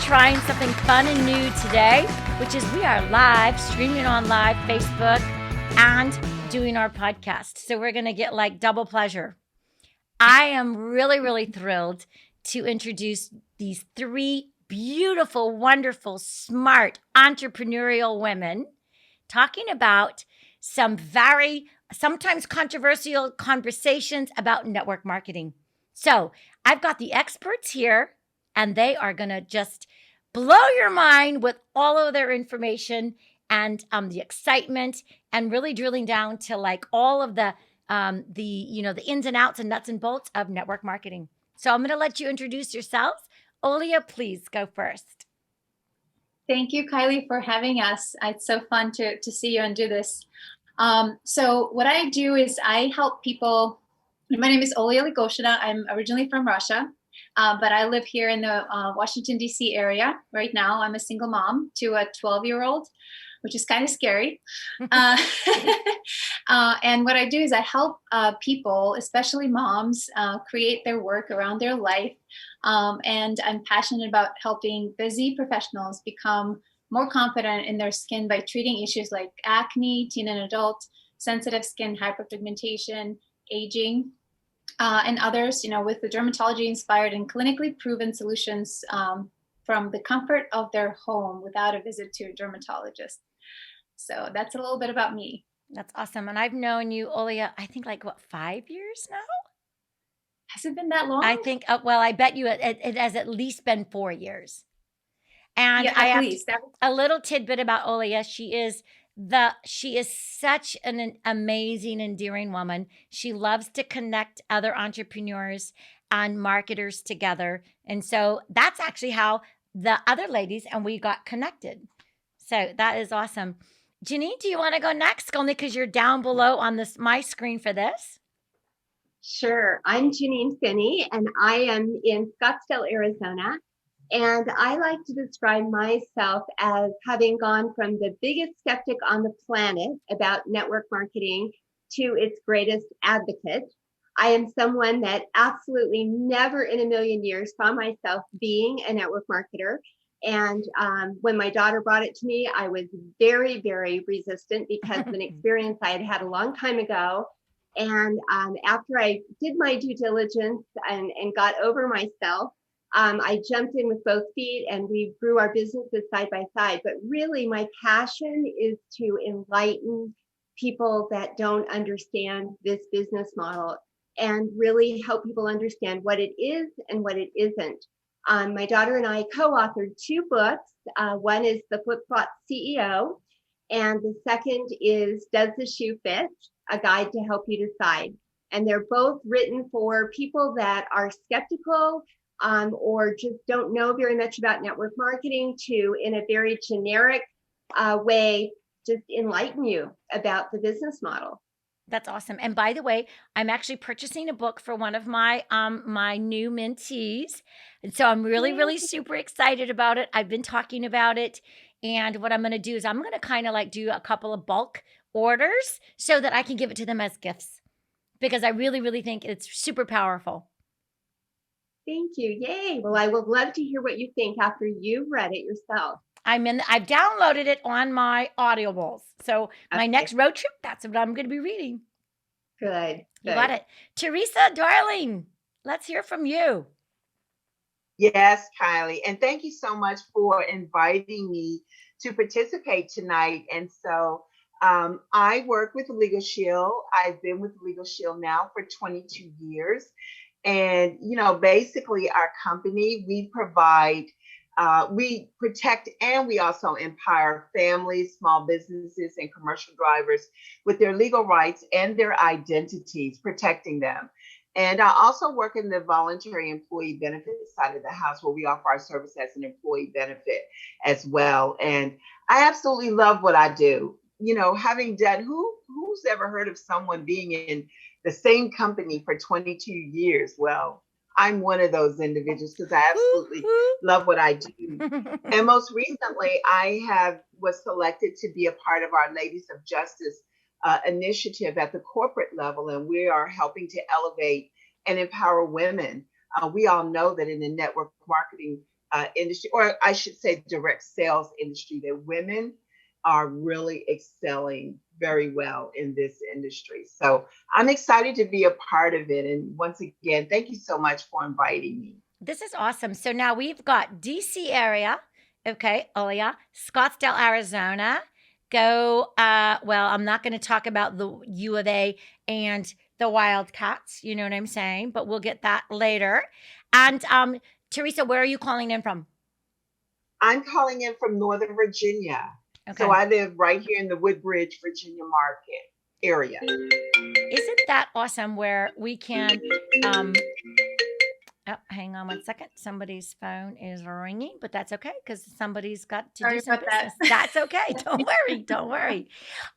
trying something fun and new today, which is we are live, streaming on live Facebook and doing our podcast. So we're going to get like double pleasure. I am really, really thrilled to introduce these three beautiful, wonderful, smart, entrepreneurial women talking about some very sometimes controversial conversations about network marketing. So I've got the experts here, and they are going to just blow your mind with all of their information and the excitement, and really drilling down to like all of the the ins and outs and nuts and bolts of network marketing. So I'm going to let you introduce yourselves. Olga, please go first. Thank you, Kylie, for having us. It's so fun to see you and do this. So what I do is I help people. My name is Olga. I'm originally from Russia, but I live here in the Washington, D.C. area right now. I'm a single mom to a 12-year-old, which is kind of scary. And what I do is I help people, especially moms, create their work around their life. And I'm passionate about helping busy professionals become more confident in their skin by treating issues like acne, teen and adult, sensitive skin, hyperpigmentation, aging, and others, with the dermatology-inspired and clinically proven solutions from the comfort of their home without a visit to a dermatologist. So that's a little bit about me. That's awesome. And I've known you, Olga, I think 5 years now? Has it been that long? I think, I bet you it has at least been 4 years. And yeah, I have least. A little tidbit about Olga. She is such an amazing, endearing woman. She loves to connect other entrepreneurs and marketers together. And so that's actually how the other ladies and we got connected. So that is awesome. Jeanine, do you want to go next? Only because you're down below on my screen for this. Sure. I'm Jeanine Finney, and I am in Scottsdale, Arizona. And I like to describe myself as having gone from the biggest skeptic on the planet about network marketing to its greatest advocate. I am someone that absolutely never in a million years saw myself being a network marketer. And when my daughter brought it to me, I was very, very resistant because of an experience I had had a long time ago. And after I did my due diligence and got over myself, I jumped in with both feet and we grew our businesses side by side. But really, my passion is to enlighten people that don't understand this business model and really help people understand what it is and what it isn't. My daughter and I co-authored 2 books. One is The Flip-Flop CEO, and the second is Does the Shoe Fit? A Guide to Help You Decide. And they're both written for people that are skeptical or just don't know very much about network marketing to, in a very generic way, just enlighten you about the business model. That's awesome. And by the way, I'm actually purchasing a book for one of my my new mentees. And so I'm really, really super excited about it. I've been talking about it. And what I'm going to do is I'm going to kind of do a couple of bulk orders so that I can give it to them as gifts, because I really, really think it's super powerful. Thank you. Yay. Well, I would love to hear what you think after you've read it yourself. I've downloaded it on my Audibles. So my next road trip, that's what I'm going to be reading. Good. You got it. Teresa, darling, let's hear from you. Yes, Kylie. And thank you so much for inviting me to participate tonight. And so I work with Legal Shield. I've been with Legal Shield now for 22 years. And, basically our company, we provide, we protect and we also empower families, small businesses, and commercial drivers with their legal rights and their identities, protecting them. And I also work in the voluntary employee benefit side of the house, where we offer our service as an employee benefit as well. And I absolutely love what I do. Having done, who's ever heard of someone being in the same company for 22 years? Well, I'm one of those individuals because I absolutely love what I do. And most recently, I was selected to be a part of our Ladies of Justice initiative at the corporate level, and we are helping to elevate and empower women. We all know that in the network marketing industry, or I should say direct sales industry, that women are really excelling very well in this industry. So I'm excited to be a part of it. And once again, thank you so much for inviting me. This is awesome. So now we've got DC area. Okay, Olga, Scottsdale, Arizona. Go, well, I'm not going to talk about the U of A and the Wildcats, you know what I'm saying? But we'll get that later. And Teresa, where are you calling in from? I'm calling in from Northern Virginia. Okay. So I live right here in the Woodbridge, Virginia market area. Isn't that awesome where we can oh, hang on one second. Somebody's phone is ringing, but that's okay because somebody's got to Sorry do some about that. business. That's okay. Don't worry. Don't worry.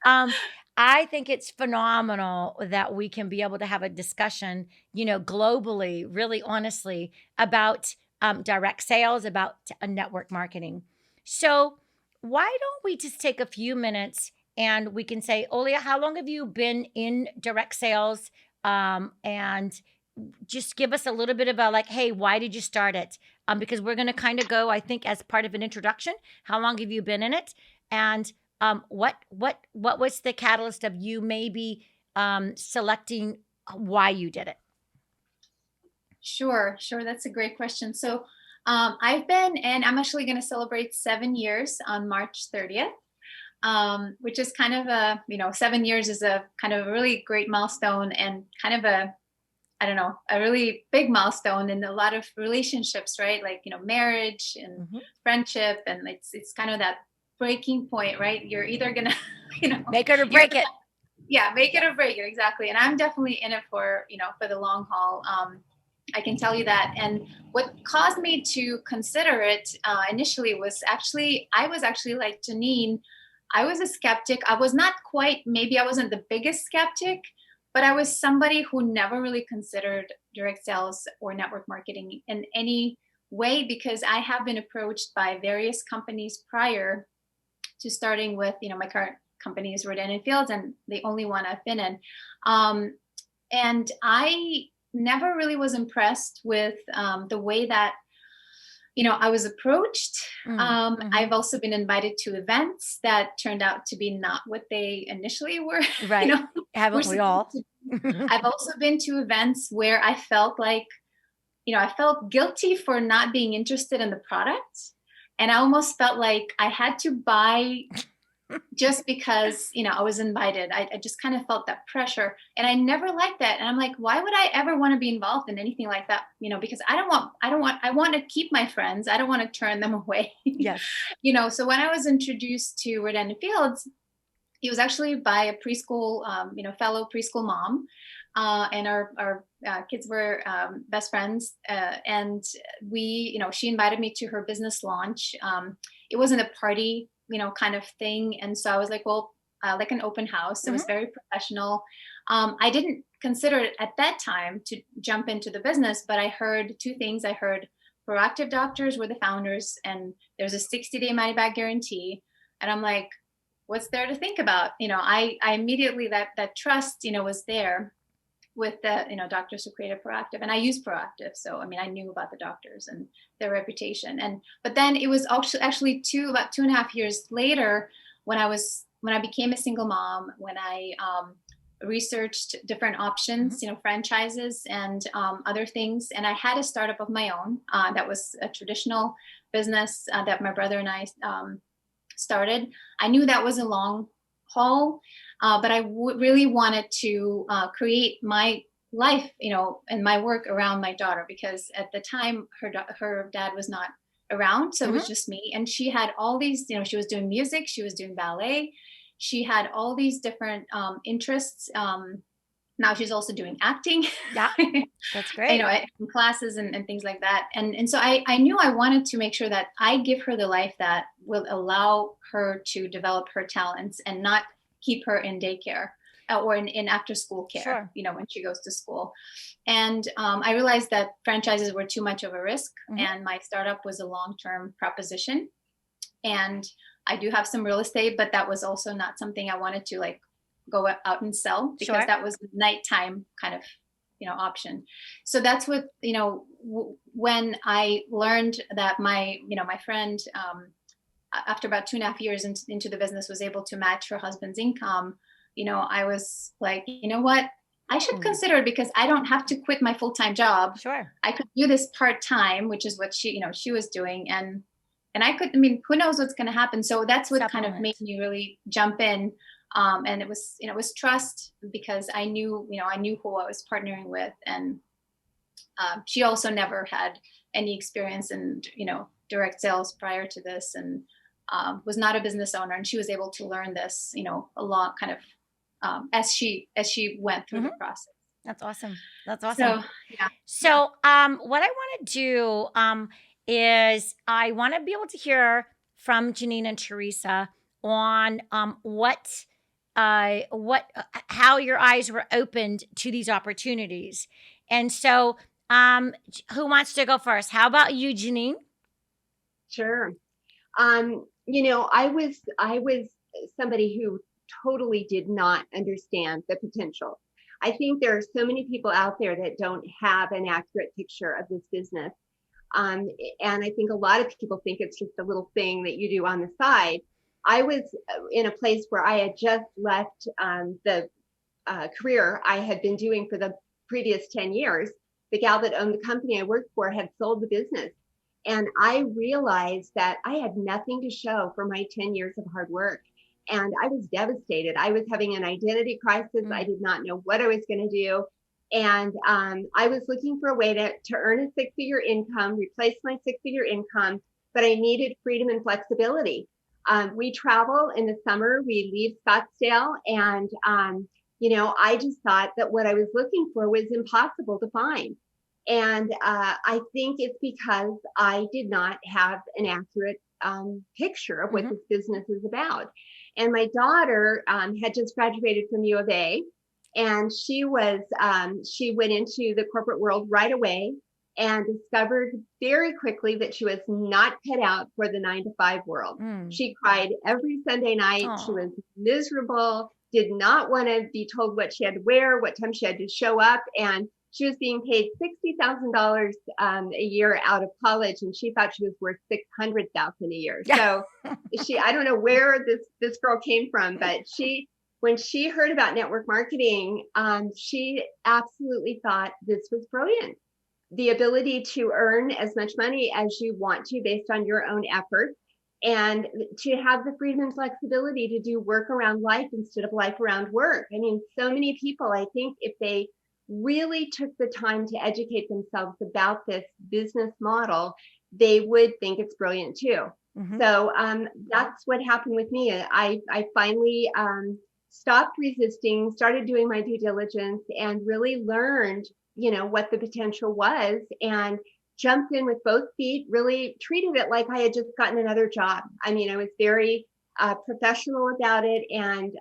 Um, I think it's phenomenal that we can be able to have a discussion, you know, globally, really honestly, about direct sales, about network marketing. So, why don't we just take a few minutes and we can say, Olia, how long have you been in direct sales? And just give us a little bit of a like, hey, why did you start it? Because we're going to kind of go, I think, as part of an introduction. How long have you been in it? And what was the catalyst of you maybe selecting why you did it? Sure. That's a great question. So I've been, and I'm actually going to celebrate 7 years on March 30th, which is kind of 7 years is a kind of a really great milestone and kind of a really big milestone in a lot of relationships, right? Like, marriage and friendship. And it's kind of that breaking point, right? You're either going to, make it or break it. Yeah, make it or break it. Exactly. And I'm definitely in it for the long haul. I can tell you that. And what caused me to consider it initially was I was actually like Jeanine. I was a skeptic. I was not quite, maybe I wasn't the biggest skeptic, but I was somebody who never really considered direct sales or network marketing in any way because I have been approached by various companies prior to starting with, my current company is Rodan & Fields and the only one I've been in. And I never really was impressed with the way that I was approached. I've also been invited to events that turned out to be not what they initially were. Right. Haven't we all? I've also been to events where I felt like, I felt guilty for not being interested in the product. And I almost felt like I had to buy just because, I was invited. I just kind of felt that pressure and I never liked that. And I'm like, why would I ever want to be involved in anything like that? Because I want to keep my friends. I don't want to turn them away. Yes. So when I was introduced to Rodan & Fields, it was actually by a preschool, fellow preschool mom. And our kids were best friends. And she invited me to her business launch. It wasn't a party, kind of thing. And so I was like, well, like an open house. It was very professional. I didn't consider it at that time to jump into the business, but I heard two things. I heard Proactive Doctors were the founders and there's a 60-day money back guarantee. And I'm like, what's there to think about? I immediately, that trust, was there with the, doctors who created Proactive, and I use Proactive. So, I knew about the doctors and their reputation. But then it was actually about 2.5 years later when I became a single mom, when I researched different options, franchises and other things. And I had a startup of my own that was a traditional business that my brother and I started. I knew that was a long haul, but I really wanted to create my life, and my work around my daughter, because at the time her dad was not around. So it was just me. And she had all these, she was doing music, she was doing ballet. She had all these different interests. Now she's also doing acting. Yeah, that's great. In classes and things like that. And so I knew I wanted to make sure that I give her the life that will allow her to develop her talents and not keep her in daycare or in after school care, when she goes to school. And I realized that franchises were too much of a risk and my startup was a long-term proposition. And I do have some real estate, but that was also not something I wanted to go out and sell because that was nighttime kind of option. So that's what, when I learned that my friend, after about 2.5 years into the business, was able to match her husband's income, I was like, you know what? I should consider it, because I don't have to quit my full-time job. Sure. I could do this part-time, which is what she was doing. And I could, who knows what's going to happen. So that's what kind of made me really jump in. And it was trust, because I knew who I was partnering with. And she also never had any experience in, direct sales prior to this, and was not a business owner. And she was able to learn this, a lot kind of, as she went through the process. That's awesome. That's awesome. So, yeah. So, what I want to do, is I want to be able to hear from Jeanine and Teresa on, how your eyes were opened to these opportunities. And so, who wants to go first? How about you, Jeanine? Sure. I was somebody who totally did not understand the potential. I think there are so many people out there that don't have an accurate picture of this business. And I think a lot of people think it's just a little thing that you do on the side. I was in a place where I had just left the career I had been doing for the previous 10 years. The gal that owned the company I worked for had sold the business. And I realized that I had nothing to show for my 10 years of hard work. And I was devastated. I was having an identity crisis. I did not know what I was going to do. And I was looking for a way to earn a 6-figure income, replace my 6-figure income, but I needed freedom and flexibility. We travel in the summer, we leave Scottsdale, and, I just thought that what I was looking for was impossible to find. And I think it's because I did not have an accurate picture of what this business is about. And my daughter had just graduated from U of A, and she went into the corporate world right away and discovered very quickly that she was not cut out for the 9-to-5 world. She cried every Sunday night. Aww. She was miserable, did not want to be told what she had to wear, what time she had to show up. And she was being paid $60,000 a year out of college, and she thought she was worth $600,000 a year. So I don't know where this girl came from, but when she heard about network marketing, she absolutely thought this was brilliant. The ability to earn as much money as you want to based on your own effort, and to have the freedom and flexibility to do work around life instead of life around work. So many people, I think, if they really took the time to educate themselves about this business model, they would think it's brilliant too. So that's what happened with me. I finally stopped resisting, started doing my due diligence, and really learned, what the potential was, and jumped in with both feet, really treated it like I had just gotten another job. I was very professional about it, and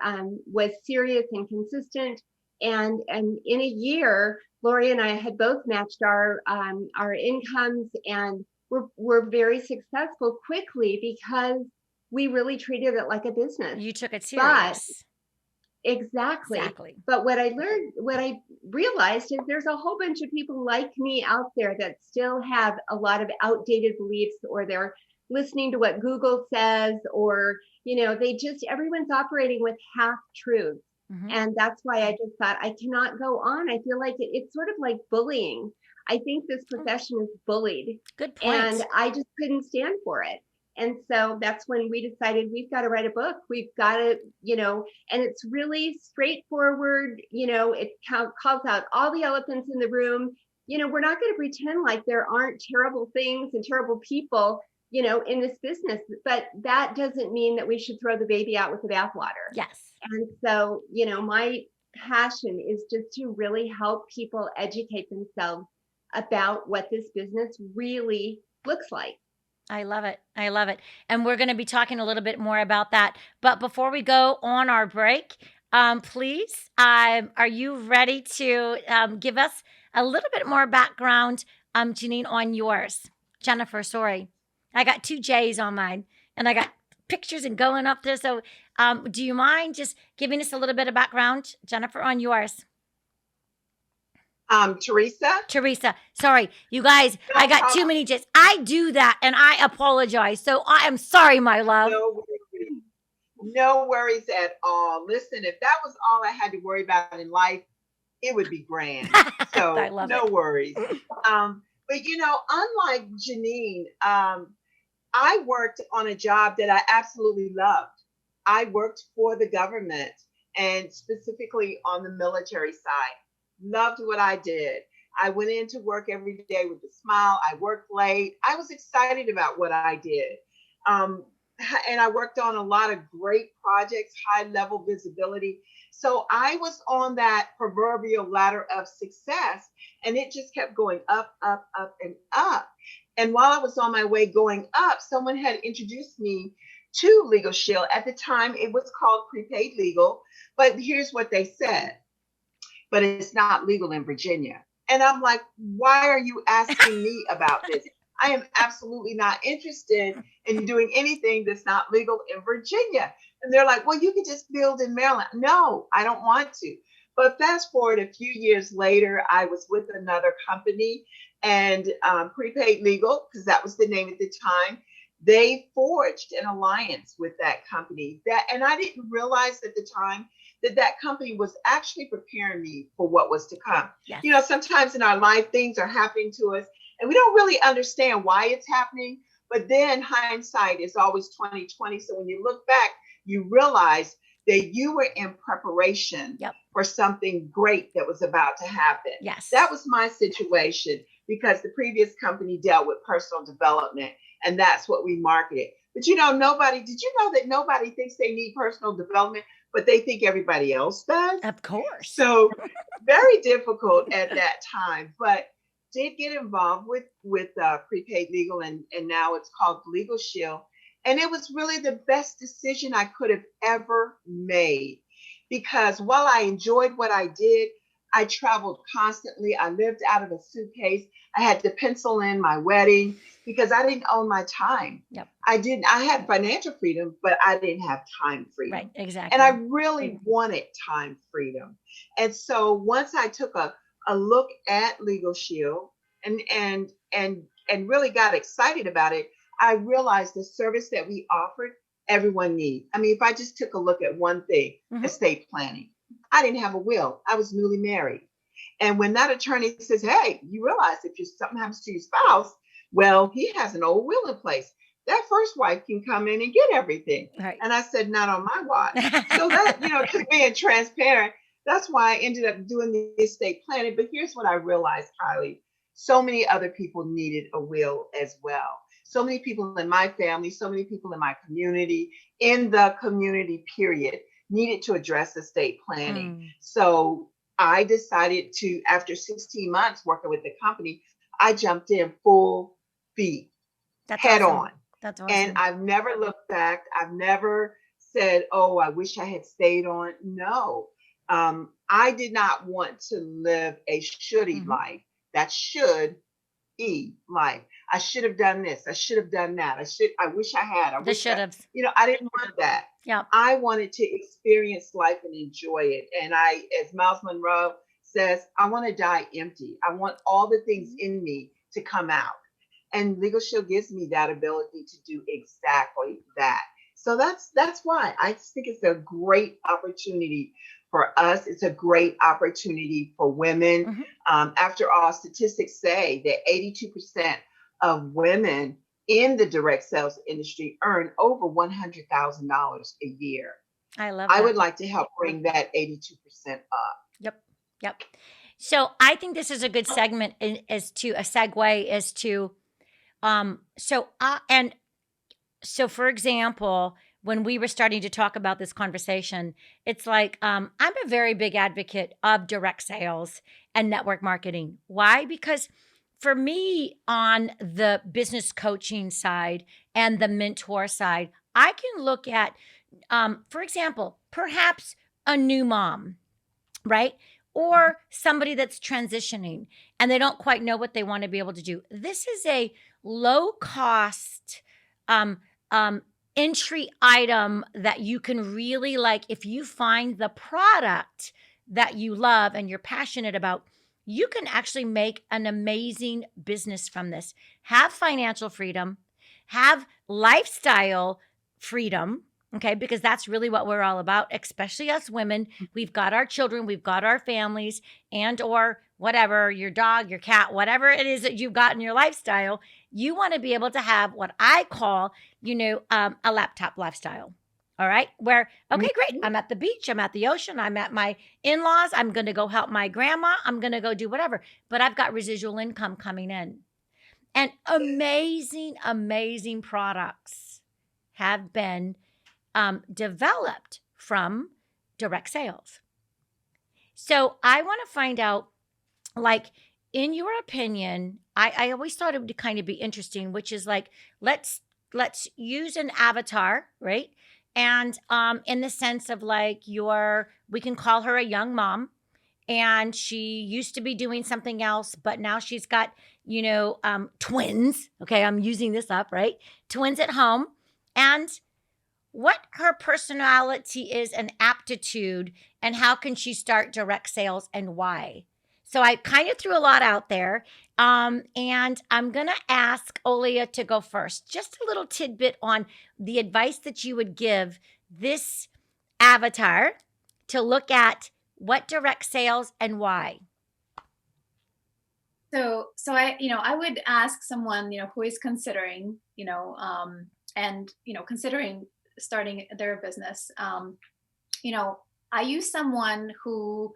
was serious and consistent. And in a year, Lori and I had both matched our incomes, and we're very successful quickly because we really treated it like a business. You took it serious. Exactly. But what I realized is there's a whole bunch of people like me out there that still have a lot of outdated beliefs, or they're listening to what Google says, or, everyone's operating with half truths. And that's why I just thought I cannot go on. I feel like it's sort of like bullying. I think this profession is bullied. Good point. And I just couldn't stand for it. And so that's when we decided we've got to write a book. We've got to, and it's really straightforward. It calls out all the elephants in the room. We're not going to pretend like there aren't terrible things and terrible people, in this business, but that doesn't mean that we should throw the baby out with the bathwater. Yes. And so, my passion is just to really help people educate themselves about what this business really looks like. I love it. I love it. And we're going to be talking a little bit more about that. But before we go on our break, please, are you ready to give us a little bit more background, Jeanine, on yours? Jennifer, sorry. I got 2 J's on mine, and I got pictures and going up there. So do you mind just giving us a little bit of background, Jennifer, on yours? Teresa. Teresa. Sorry, you guys, No I got too problem. many jets. I do that and I apologize. So I am sorry, my love. No worries. No worries at all. Listen, if that was all I had to worry about in life, it would be grand. I So love no it. worries. But unlike Jeanine, I worked on a job that I absolutely loved. I worked for the government and specifically on the military side. Loved what I did. I went into work every day with a smile. I worked late. I was excited about what I did. Um, and I worked on a lot of great projects, high level visibility. So I was on that proverbial ladder of success, and it just kept going up, up, up, and up. And while I was on my way going up, someone had introduced me to Legal Shield. At the time, it was called prepaid legal. But here's what they said: but it's not legal in Virginia. And I'm like, why are you asking me about this? I am absolutely not interested in doing anything that's not legal in Virginia. And they're like, well, you can just build in Maryland. No, I don't want to. But fast forward a few years later, I was with another company and Prepaid Legal, because that was the name at the time. They forged an alliance with that company and I didn't realize at the time that company was actually preparing me for what was to come. Yes. Sometimes in our life, things are happening to us and we don't really understand why it's happening. But then hindsight is always 2020. So when you look back, you realize that you were in preparation for something great that was about to happen. Yes. That was my situation because the previous company dealt with personal development and that's what we marketed. But did you know that nobody thinks they need personal development, but they think everybody else does? Of course. So very difficult at that time, but did get involved with prepaid legal and now it's called Legal Shield. And it was really the best decision I could have ever made because while I enjoyed what I did, I traveled constantly. I lived out of a suitcase. I had to pencil in my wedding because I didn't own my time. Yep. I had financial freedom, but I didn't have time freedom. Right, exactly. And I really wanted time freedom. And so once I took a look at Legal Shield and really got excited about it, I realized the service that we offered, everyone needs. I mean, if I just took a look at one thing, estate planning. I didn't have a will. I was newly married. And when that attorney says, hey, you realize if something happens to your spouse, well, he has an old will in place. That first wife can come in and get everything. Right. And I said, not on my watch. So that, just being transparent, that's why I ended up doing the estate planning. But here's what I realized, Kylie. So many other people needed a will as well. So many people in my family, so many people in my community, in the community period, needed to address estate planning. So I decided to, after 16 months working with the company, I jumped in full feet, head on. That's awesome. And I've never looked back. I've never said, oh, I wish I had stayed on. No, I did not want to live a shouldy life. That should life. I should have done this. I should have done that. I wish I had. I didn't want that. Yeah. I wanted to experience life and enjoy it. And as Miles Monroe says, I want to die empty. I want all the things in me to come out. And Legal Shield gives me that ability to do exactly that. So that's why I think it's a great opportunity for us. It's a great opportunity for women. After all, statistics say that 82% of women in the direct sales industry earn over $100,000 a year. I love that. I would like to help bring that 82% up. Yep. So I think this is a good segment as to a segue as to, so for example, when we were starting to talk about this conversation, it's like, I'm a very big advocate of direct sales and network marketing. Why? Because for me, on the business coaching side and the mentor side, I can look at, for example, perhaps a new mom, right? Or somebody that's transitioning and they don't quite know what they want to be able to do. This is a low cost, entry item that you can really, like, if you find the product that you love and you're passionate about, you can actually make an amazing business from this. Have financial freedom, have lifestyle freedom, okay? Because that's really what we're all about, especially us women. We've got our children, we've got our families, and or whatever, your dog, your cat, whatever it is that you've got in your lifestyle, you want to be able to have what I call, a laptop lifestyle. All right. Where, okay, great. I'm at the beach. I'm at the ocean. I'm at my in-laws. I'm going to go help my grandma. I'm going to go do whatever. But I've got residual income coming in. And amazing, amazing products have been developed from direct sales. So I want to find out, like, in your opinion, I always thought it would kind of be interesting, which is like, let's use an avatar, right? And in the sense of like we can call her a young mom, and she used to be doing something else, but now she's got, twins. Okay, I'm using this up, right? Twins at home. And what her personality is and aptitude, and how can she start direct sales and why? So I kind of threw a lot out there. And I'm going to ask Olga to go first. Just a little tidbit on the advice that you would give this avatar to look at what direct sales and why. So I would ask someone, who is considering, considering starting their business. I use someone who,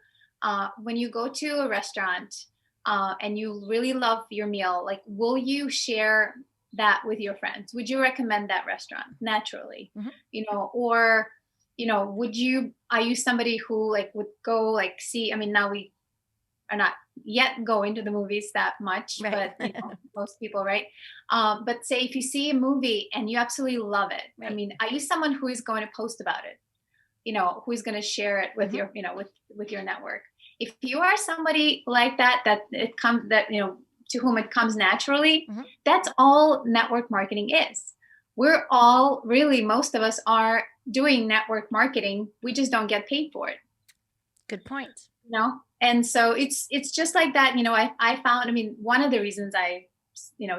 when you go to a restaurant and you really love your meal, like, will you share that with your friends? Would you recommend that restaurant naturally? Or, are you somebody who like would go like see, now we are not yet going to the movies that much, right. But most people, right? But say if you see a movie and you absolutely love it, right. Are you someone who is going to post about it? Who is going to share it with your, with your network? If you are somebody like that to whom it comes naturally, that's all network marketing is. We're all really, most of us are doing network marketing. We just don't get paid for it. Good point. And so it's just like that. I found, one of the reasons I,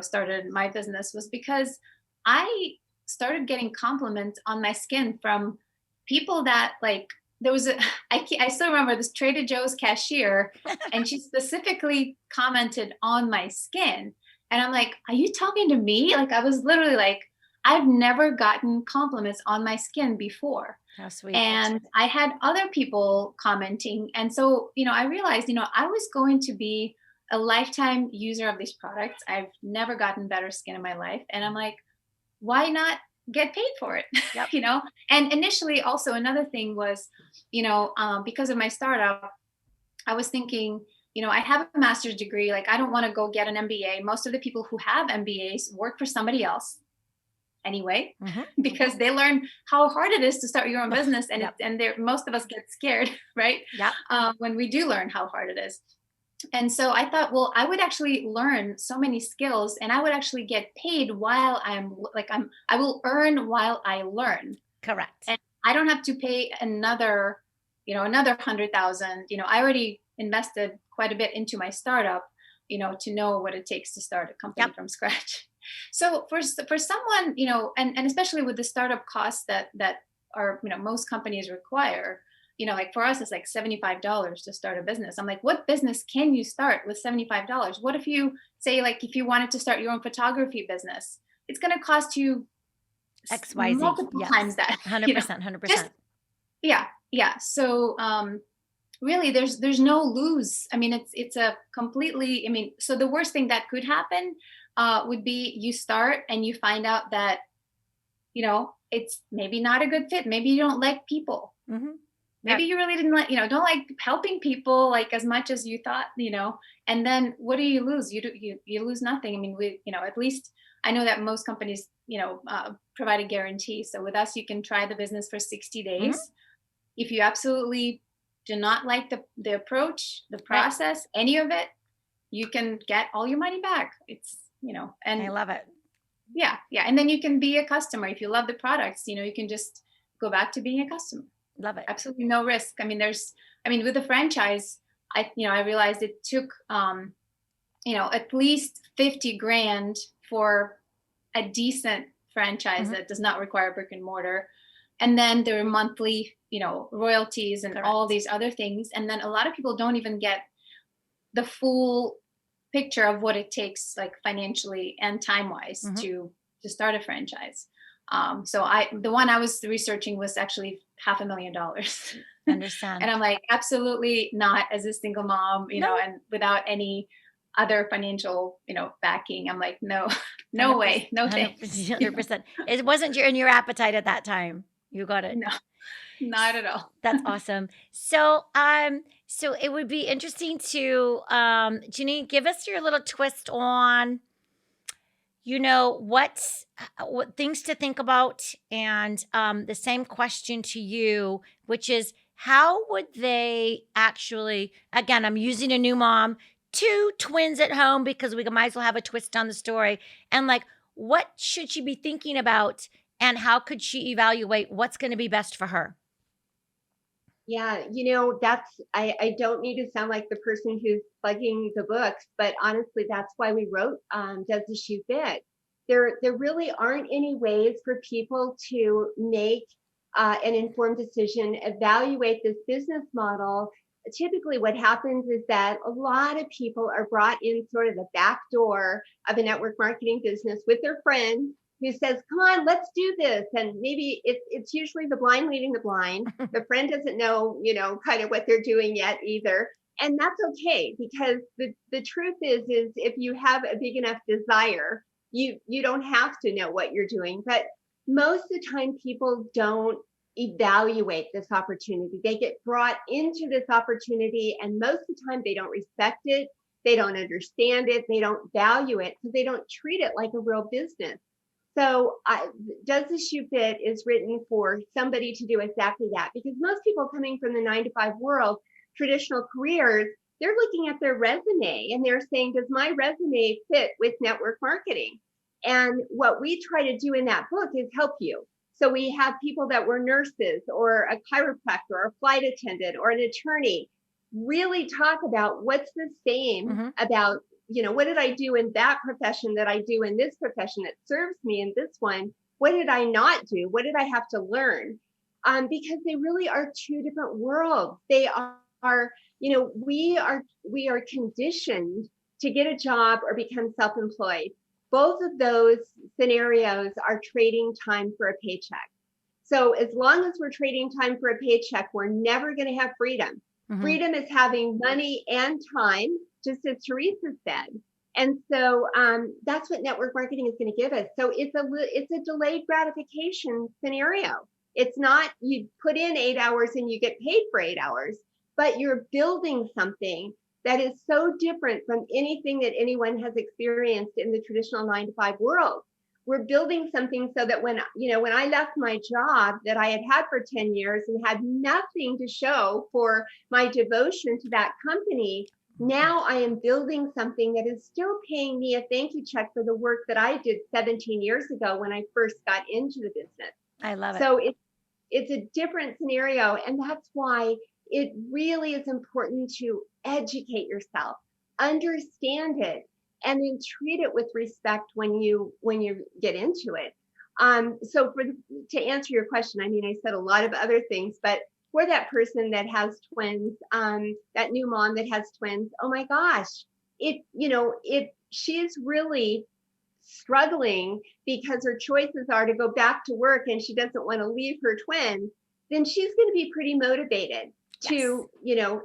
started my business was because I started getting compliments on my skin from people that like, there was I still remember this Trader Joe's cashier, and she specifically commented on my skin. And I'm like, are you talking to me? Like, I was literally like, I've never gotten compliments on my skin before. How sweet. And I had other people commenting. And so, I realized, I was going to be a lifetime user of these products. I've never gotten better skin in my life. And I'm like, why not get paid for it? Yep. And initially also another thing was, because of my startup, I was thinking, I have a master's degree. Like, I don't want to go get an MBA. Most of the people who have MBAs work for somebody else anyway, because they learn how hard it is to start your own business. And most of us get scared, right? Yeah. When we do learn how hard it is. And so I thought, well, I would actually learn so many skills, and I would actually get paid while I will earn while I learn. Correct. And I don't have to pay another 100,000. I already invested quite a bit into my startup, to know what it takes to start a company from scratch. So for someone, and especially with the startup costs that are, most companies require, like for us, it's like $75 to start a business. I'm like, what business can you start with $75? What if you say, like, if you wanted to start your own photography business, it's going to cost you XYZ multiple times that. 100%, 100%. Yeah. So, really, there's no lose. It's a completely, so the worst thing that could happen would be you start and you find out that, it's maybe not a good fit. Maybe you don't like people. Maybe you really didn't like, don't like helping people like as much as you thought, and then what do you lose? You lose nothing. At least I know that most companies, provide a guarantee. So with us, you can try the business for 60 days. If you absolutely do not like the approach, the process, any of it, you can get all your money back. It's, and I love it. Yeah. And then you can be a customer. If you love the products, you can just go back to being a customer. Love it. Absolutely no risk. With the franchise, I realized it took, at least 50 grand for a decent franchise that does not require brick and mortar. And then there are monthly, royalties and all these other things. And then a lot of people don't even get the full picture of what it takes, like financially and time-wise, to start a franchise. So the one I was researching was actually $500,000. Understand. And I'm like, absolutely not, as a single mom, and without any other financial, backing. I'm like, no way, no thanks. 100%. It wasn't in your appetite at that time. You got it. No, not at all. That's awesome. So, so it would be interesting to, Jeanine, give us your little twist on, what things to think about, and the same question to you, which is, how would they actually? Again, I'm using a new mom, 2 twins at home, because we might as well have a twist on the story, and like, what should she be thinking about, and how could she evaluate what's going to be best for her? Yeah, I don't need to sound like the person who's plugging the books, but honestly, that's why we wrote Does the Shoe Fit? There really aren't any ways for people to make an informed decision, evaluate this business model. Typically what happens is that a lot of people are brought in sort of the back door of a network marketing business with their friend who says, come on, let's do this. And maybe it's usually the blind leading the blind. The friend doesn't know, kind of what they're doing yet either. And that's okay, because the truth is if you have a big enough desire, you don't have to know what you're doing. But most of the time people don't evaluate this opportunity. They get brought into this opportunity, and most of the time they don't respect it. They don't understand it. They don't value it, because they don't treat it like a real business. So Does the Shoe Fit is written for somebody to do exactly that, because most people coming from the 9-to-5 world, traditional careers, they're looking at their resume and they're saying, does my resume fit with network marketing? And what we try to do in that book is help you. So we have people that were nurses or a chiropractor or a flight attendant or an attorney really talk about what's the same about, what did I do in that profession that I do in this profession that serves me in this one? What did I not do? What did I have to learn? Because they really are 2 different worlds. They are, we are conditioned to get a job or become self-employed. Both of those scenarios are trading time for a paycheck. So as long as we're trading time for a paycheck, we're never going to have freedom. Freedom is having money and time, just as Teresa said. And so that's what network marketing is going to give us. So it's a delayed gratification scenario. It's not you put in 8 hours and you get paid for 8 hours, but you're building something that is so different from anything that anyone has experienced in the traditional 9-to-5 world. We're building something so that when I left my job that I had for 10 years and had nothing to show for my devotion to that company, now I am building something that is still paying me a thank you check for the work that I did 17 years ago when I first got into the business. I love it. So it's a different scenario. And that's why it really is important to educate yourself, understand it, and then treat it with respect when you get into it. So to answer your question, I said a lot of other things, but for that person that has twins, that new mom that has twins, oh my gosh, if she's really struggling because her choices are to go back to work and she doesn't want to leave her twins, then she's going to be pretty motivated to,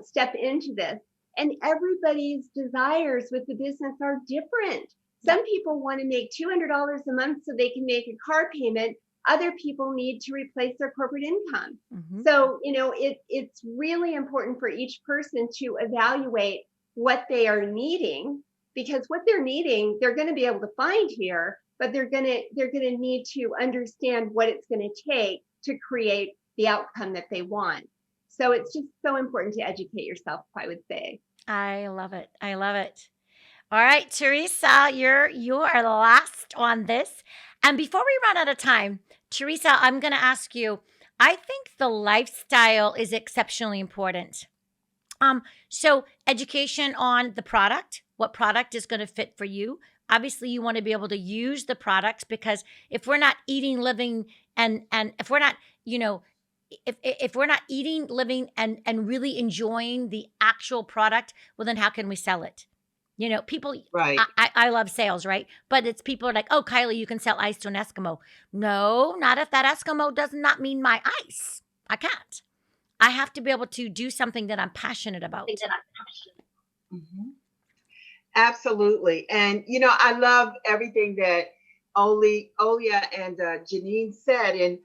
step into this. And everybody's desires with the business are different. Some people want to make $200 a month so they can make a car payment. Other people need to replace their corporate income. So, it's really important for each person to evaluate what they are needing, because what they're needing, they're going to be able to find here, but they're going to need to understand what it's going to take to create the outcome that they want. So it's just so important to educate yourself, I would say. I love it. I love it. All right, Teresa, you are last on this. And before we run out of time, Teresa, I'm going to ask you, I think the lifestyle is exceptionally important. So education on the product, what product is going to fit for you. Obviously, you want to be able to use the products, because if we're not eating, living, and if we're not, you know, if we're not eating, living, and really enjoying the actual product, well, then how can we sell it? You know, people. Right. I love sales, right? But it's people are like, oh, Kylie, you can sell ice to an Eskimo. No, not if that Eskimo does not mean my ice. I can't. I have to be able to do something that I'm passionate about. Mhm. Absolutely. And, I love everything that Olia and Jeanine said. And,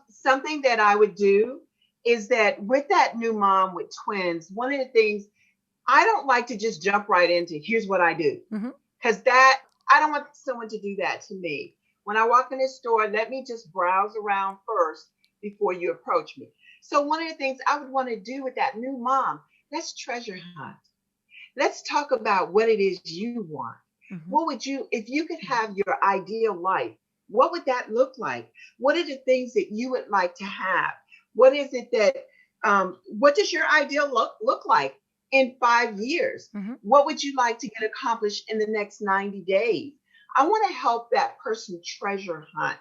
something that I would do is that with that new mom with twins, one of the things I don't like to just jump right into, here's what I do. Mm-hmm. Because I don't want someone to do that to me. When I walk in the store, let me just browse around first before you approach me. So one of the things I would want to do with that new mom, let's treasure hunt. Let's talk about what it is you want. Mm-hmm. What would you, if you could have your ideal life, what would that look like? What are the things that you would like to have? What is it that, what does your ideal look like in 5 years? Mm-hmm. What would you like to get accomplished in the next 90 days? I want to help that person treasure hunt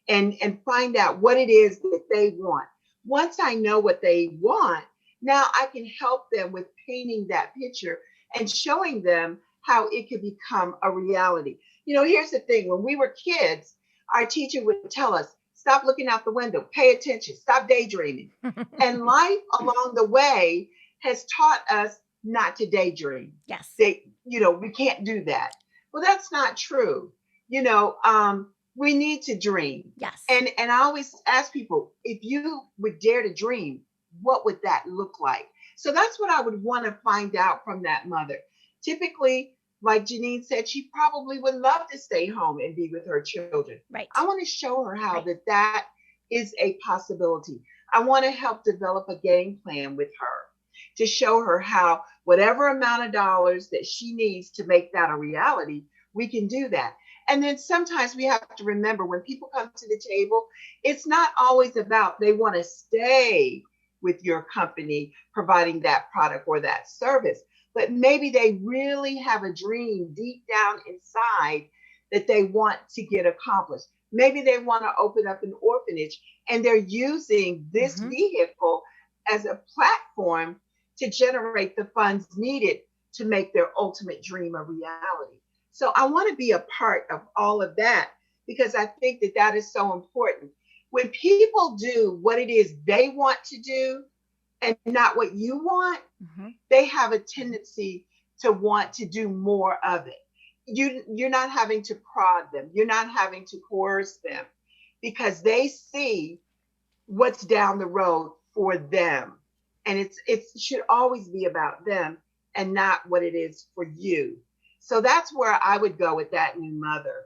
and find out what it is that they want. Once I know what they want, now I can help them with painting that picture and showing them how it could become a reality. Here's the thing: when we were kids, our teacher would tell us, stop looking out the window, pay attention, stop daydreaming. And life along the way has taught us not to daydream. Yes. We can't do that. Well, that's not true. We need to dream. Yes. And I always ask people, if you would dare to dream, what would that look like? So that's what I would want to find out from that mother. Typically, like Jeanine said, she probably would love to stay home and be with her children. Right. I want to show her how that is a possibility. I want to help develop a game plan with her to show her how whatever amount of dollars that she needs to make that a reality, we can do that. And then sometimes we have to remember, when people come to the table, it's not always about they want to stay with your company providing that product or that service, but maybe they really have a dream deep down inside that they want to get accomplished. Maybe they want to open up an orphanage, and they're using this vehicle as a platform to generate the funds needed to make their ultimate dream a reality. So I want to be a part of all of that, because I think that that is so important. When people do what it is they want to do and not what you want, they have a tendency to want to do more of it. You're not having to prod them. You're not having to coerce them, because they see what's down the road for them. And it should always be about them and not what it is for you. So that's where I would go with that new mother,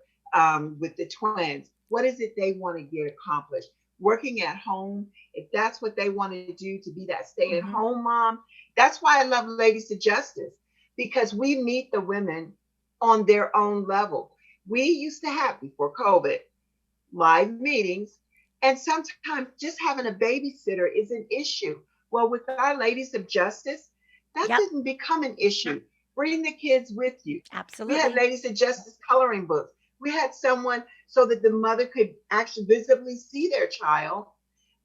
with the twins. What is it they want to get accomplished? Working at home, if that's what they want to do, to be that stay-at-home mom. That's why I love Ladies of Justice, because we meet the women on their own level. We used to have, before COVID, live meetings, and sometimes just having a babysitter is an issue. Well, with our Ladies of Justice, that didn't become an issue. Bring the kids with you. Absolutely. We had Ladies of Justice coloring books. We had someone so that the mother could actually visibly see their child,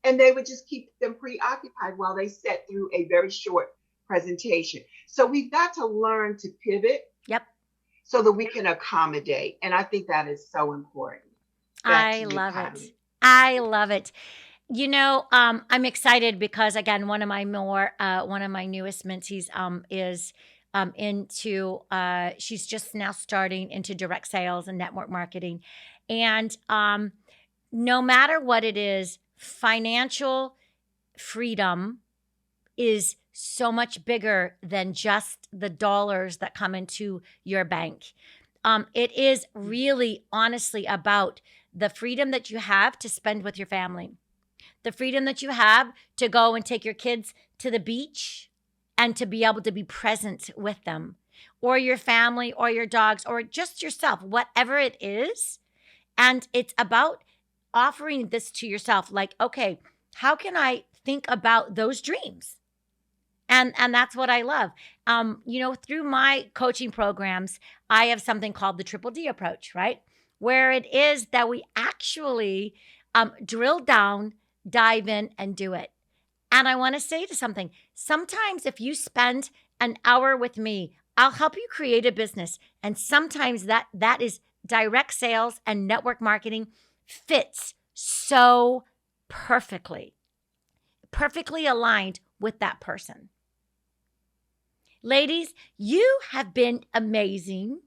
and they would just keep them preoccupied while they sat through a very short presentation. So we've got to learn to pivot. Yep. So that we can accommodate. And I think that is so important. I love it. I love it. I'm excited because, again, one of my newest mentees is she's just now starting into direct sales and network marketing. And no matter what it is, financial freedom is so much bigger than just the dollars that come into your bank. It is really, honestly, about the freedom that you have to spend with your family, the freedom that you have to go and take your kids to the beach and to be able to be present with them, or your family, or your dogs, or just yourself, whatever it is. And it's about offering this to yourself, like, okay, how can I think about those dreams And that's what I love. Through my coaching programs, I have something called the Triple D approach, right? Where it is that we actually drill down, dive in, and do it. And I want to say to something, sometimes if you spend an hour with me, I'll help you create a business. And sometimes that is direct sales and network marketing fits so perfectly aligned with that person. Ladies, you have been amazing.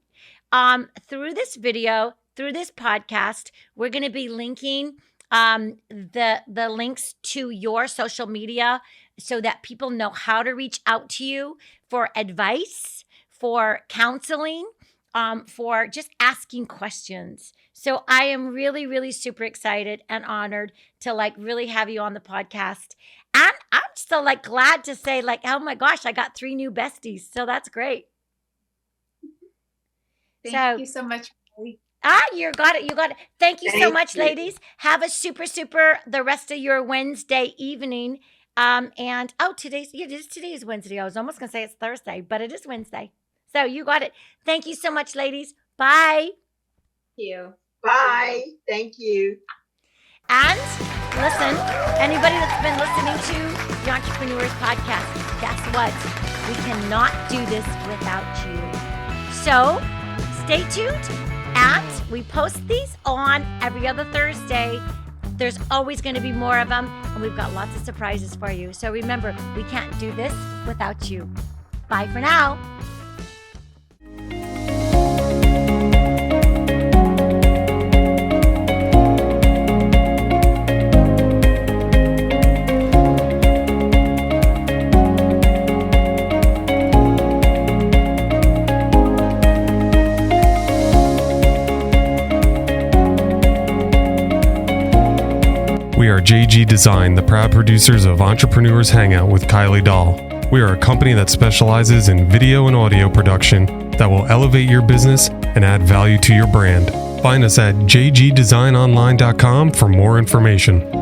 Through this video, through this podcast, we're going to be linking the links to your social media so that people know how to reach out to you for advice, for counseling, for just asking questions. So I am really, really super excited and honored to really have you on the podcast. And I'm still glad to say oh my gosh, I got 3 new besties. So that's great. Thank you so much. You got it. Thank you so much, ladies. Have a super the rest of your Wednesday evening. Today is Wednesday. I was almost going to say it's Thursday, but it is Wednesday. So you got it. Thank you so much, ladies. Bye. Thank you. Bye. Thank you. And listen, anybody that's been listening to the Entrepreneurs Podcast, guess what? We cannot do this without you. So stay tuned. And we post these on every other Thursday. There's always going to be more of them. And we've got lots of surprises for you. So remember, we can't do this without you. Bye for now. We are JG Design, the proud producers of Entrepreneurs Hangout with Kylie Dahl. We are a company that specializes in video and audio production that will elevate your business and add value to your brand. Find us at jgdesignonline.com for more information.